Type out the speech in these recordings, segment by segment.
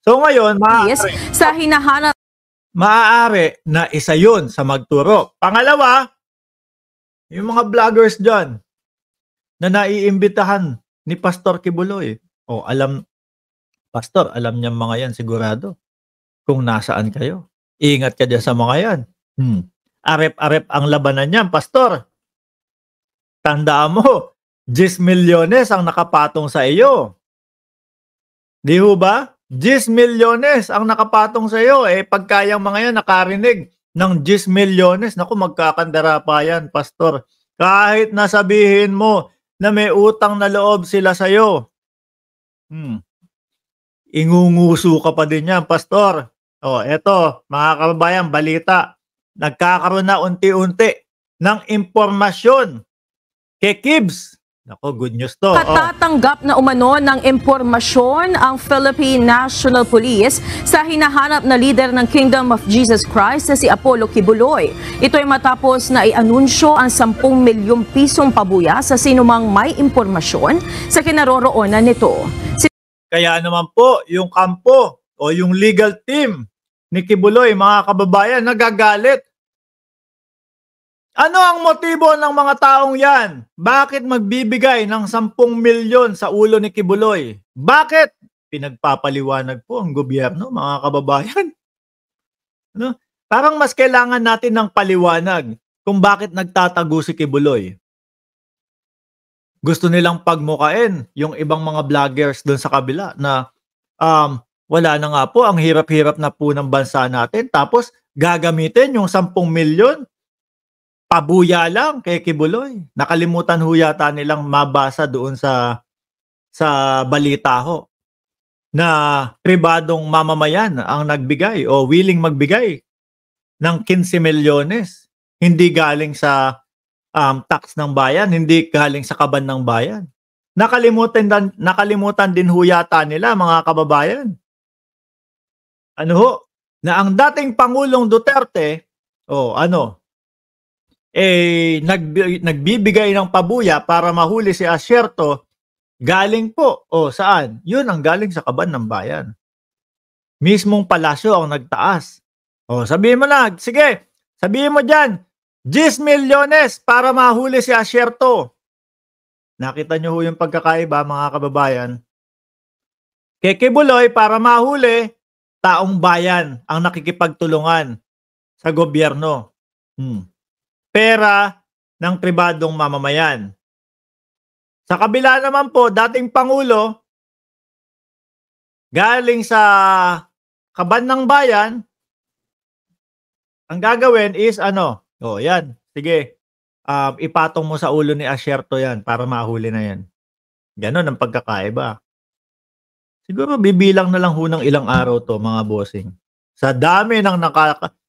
So ngayon, sa hinahanap maaari na isa yun sa magturo. Pangalawa, yung mga vloggers dyan na naiimbitahan ni Pastor Kibuloy. O Pastor, alam niya mga yan sigurado kung nasaan kayo. Ingat ka dyan sa mga yan. Arep-arep ang labanan niyan, Pastor. Tandaan mo, 10 milyones ang nakapatong sa iyo. Di ho ba? 10 milyones ang nakapatong sa iyo. Pagkayang mga yan nakarinig ng 10 milyones, naku, magkakandara pa yan, Pastor. Kahit nasabihin mo na may utang na loob sila sa iyo. Ingunguso ka pa din yan, Pastor. Eto, mga kababayan, balita. Nagkakaroon na unti-unti ng impormasyon kay Kibs. Nako, good news to. Katatanggap na umano ng impormasyon ang Philippine National Police sa hinahanap na leader ng Kingdom of Jesus Christ na si Apollo Kibuloy. Ito ay matapos na i-anunsyo ang 10 milyong pisong pabuya sa sinumang may impormasyon sa kinaroroonan nito. Kaya naman po, yung kampo o yung legal team ni Kibuloy, mga kababayan, nagagalit. Ano ang motibo ng mga taong yan? Bakit magbibigay ng 10 milyon sa ulo ni Kibuloy? Bakit? Pinagpapaliwanag po ang gobyerno, mga kababayan. Parang mas kailangan natin ng paliwanag kung bakit nagtatago si Kibuloy. Gusto nilang pagmukain yung ibang mga vloggers doon sa kabila na wala na nga po, ang hirap-hirap na po ng bansa natin. Tapos gagamitin yung 10 milyon pabuya lang kay Kibuloy. Nakalimutan ho yata nilang mabasa doon sa balita ho na pribadong mamamayan ang nagbigay o willing magbigay ng 15 milyones. Hindi galing sa tax ng bayan, hindi galing sa kaban ng bayan. Nakalimutan din ho yata nila, mga kababayan. Ano ho? Na ang dating Pangulong Duterte, nagbibigay ng pabuya para mahuli si Asierto, galing po, saan? Yun ang galing sa kaban ng bayan. Mismong palasyo ang nagtaas. Sabihin mo na, sige, sabihin mo dyan, 10 milyones para mahuli si Asierto. Nakita nyo ho yung pagkakaiba, mga kababayan. Kay Kibuloy, para mahuli, taong bayan ang nakikipagtulungan sa gobyerno. Pera ng pribadong mamamayan. Sa kabila naman po, dating Pangulo, galing sa kaban ng bayan, ang gagawin is yan, sige, ipatong mo sa ulo ni Asierto yan para mahuli na yan. Ganon ang pagkakaiba. Siguro bibilang na lang ho ng ilang araw to, mga bossing. Sa dami ng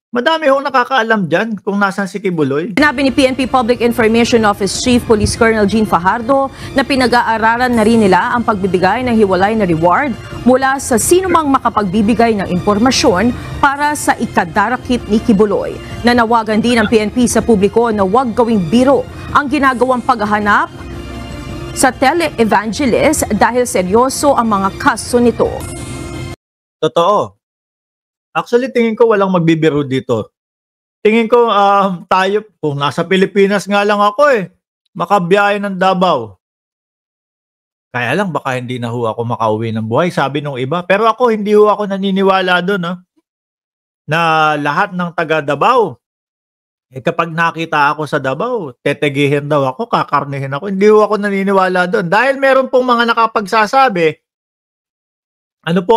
madami hong nakakaalam dyan kung nasan si Kibuloy. Sinabi ni PNP Public Information Office Chief Police Colonel Gene Fajardo na pinag-aaralan na rin nila ang pagbibigay ng hiwalay na reward mula sa sinumang makapagbibigay ng impormasyon para sa ikadarakip ni Kibuloy. Nanawagan din ang PNP sa publiko na huwag gawing biro ang ginagawang paghahanap sa tele-evangelist dahil seryoso ang mga kaso nito. Totoo. Actually, tingin ko walang magbibiro dito. Tingin ko tayo, kung nasa Pilipinas nga lang ako makabiyahe ng Davao. Kaya lang baka hindi na ho ako makauwi ng buhay, sabi nung iba. Pero ako, hindi ho ako naniniwala doon na lahat ng taga Davao, kapag nakita ako sa Davao, tetegihin daw ako, kakarnihin ako. Hindi ho ako naniniwala doon. Dahil meron pong mga nakapagsasabi,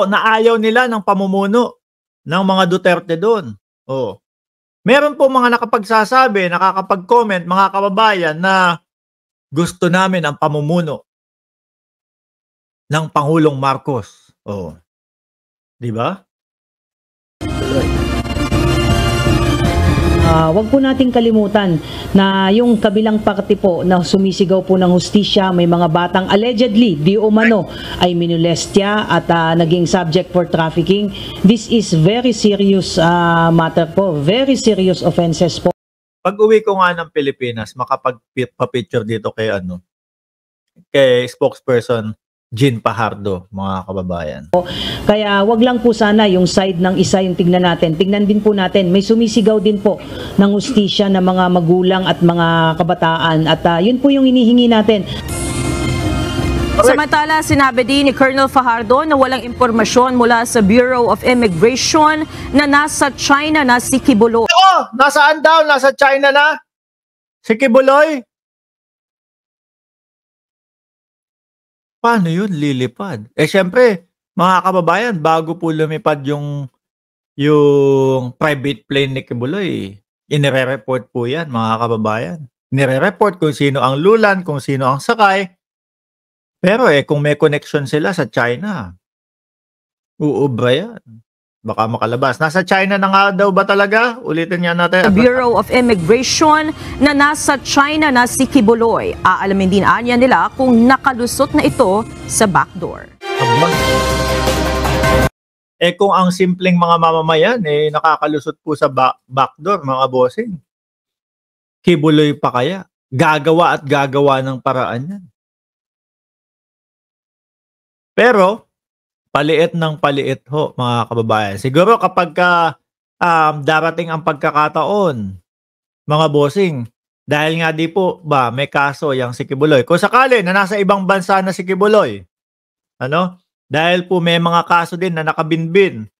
na ayaw nila ng pamumuno ng mga Duterte doon. Meron po mga nakapagsasabi, nakakapag-comment, mga kababayan, na gusto namin ang pamumuno ng Pangulong Marcos. Di ba? Wag po nating kalimutan na yung kabilang parte po na sumisigaw po ng hustisya, may mga batang allegedly di umano ay minolestya at naging subject for trafficking. This is very serious matter po, very serious offenses po. Pag uwi ko nga ng Pilipinas, makapagpa-picture dito kay kay spokesperson Jean Fajardo, mga kababayan. Kaya wag lang po sana yung side ng isa yung tignan natin. Tignan din po natin, may sumisigaw din po ng hustisya ng mga magulang at mga kabataan. At yun po yung hinihingi natin. Samantala, sinabi din ni Colonel Fajardo na walang impormasyon mula sa Bureau of Immigration na nasa China na si Kibuloy. Nasaan daw? Nasa China na? Si Kibuloy? Paano yun lilipad? Siyempre, mga kababayan, bago po lumipad yung private plane ni Kibuloy, inire-report po yan, mga kababayan. Nire-report kung sino ang lulan, kung sino ang sakay. Pero kung may connection sila sa China, uubra yan. Baka makalabas. Nasa China na nga daw ba talaga? Ulitin nga natin. The Bureau of Immigration na nasa China na si Kibuloy. Aalamin din anya nila kung nakalusot na ito sa backdoor. Kung ang simpleng mga mamamayan nakakalusot po sa backdoor, mga bossing, Kibuloy pa kaya? Gagawa at gagawa ng paraan yan. Pero paliit ng paliit ho, mga kababayan. Siguro kapag darating ang pagkakataon, mga bossing, dahil nga di po ba may kaso yang si Kibuloy. Kung sakali na nasa ibang bansa na si Kibuloy, dahil po may mga kaso din na nakabinbin,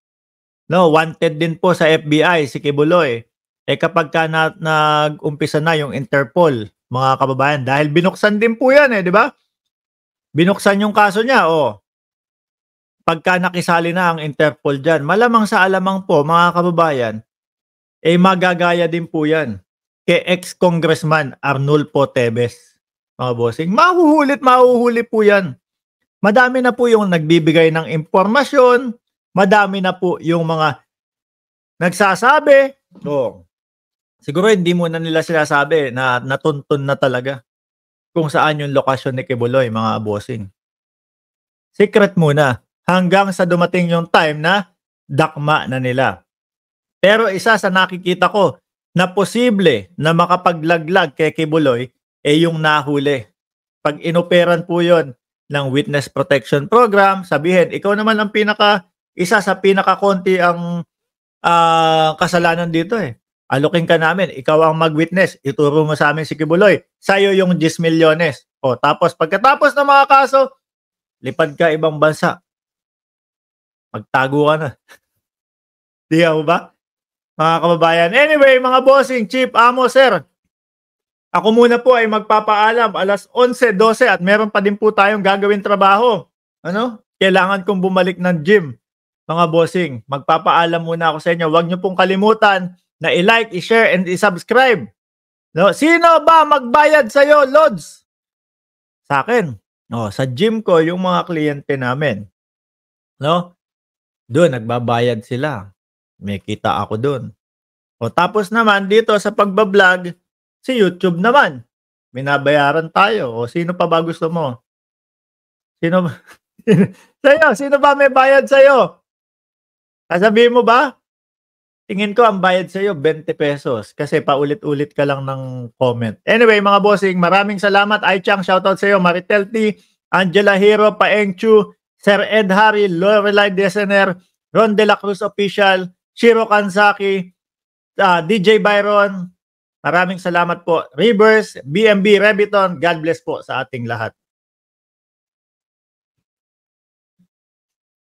wanted din po sa FBI si Kibuloy. Kapag nag-umpisa na yung Interpol, mga kababayan, dahil binuksan din po yan di ba? Binuksan yung kaso niya, pagka nakisali na ang Interpol dyan, malamang sa alamang po, mga kababayan, magagaya din po yan kay ex-congressman Arnulfo Teves, mga bossing. Mahuhuli po yan. Madami na po yung nagbibigay ng impormasyon, madami na po yung mga nagsasabi. Siguro hindi muna nila sinasabi na natuntun na talaga kung saan yung lokasyon ni Kibuloy, mga bossing. Secret muna. Hanggang sa dumating yung time na dakma na nila. Pero isa sa nakikita ko na posible na makapaglaglag kay Kibuloy yung nahuli. Pag inoperan po yon ng Witness Protection Program, sabihin, ikaw naman ang isa sa pinakakonti ang kasalanan dito Alokin ka namin, ikaw ang mag-witness, ituro mo sa amin si Kibuloy, sa'yo yung 10 milyones. Tapos pagkatapos ng mga kaso, lipad ka ibang bansa. Magtago ka na. Di ba? Mga kababayan. Anyway, mga bossing, chief, amo, sir. Ako muna po ay magpapaalam. Alas 11:12 at meron pa din po tayong gagawin trabaho. Kailangan kong bumalik ng gym. Mga bossing, magpapaalam muna ako sa inyo. Huwag niyo pong kalimutan na i-like, i-share, and i-subscribe. Sino ba magbayad sa'yo, Lods? Sa akin. Sa gym ko, yung mga kliyente namin. Doon, nagbabayad sila. May kita ako doon. Tapos naman, dito sa pagbablog, si YouTube naman. Binabayaran tayo. Sino pa ba gusto mo? Sino ba? Sino ba may bayad sa'yo? Sasabihin mo ba? Tingin ko ang bayad sa'yo, 20 pesos. Kasi paulit-ulit ka lang ng comment. Anyway, mga bossing, maraming salamat. Ai Chang, shoutout sa'yo. Maritel T, Angela Hero, Paeng Chu, Sir Ed Harry, Lorelai Desener, Ron De La Cruz Official, Shiro Kansaki, DJ Byron. Maraming salamat po. Reverse, BMB Rebiton, God bless po sa ating lahat.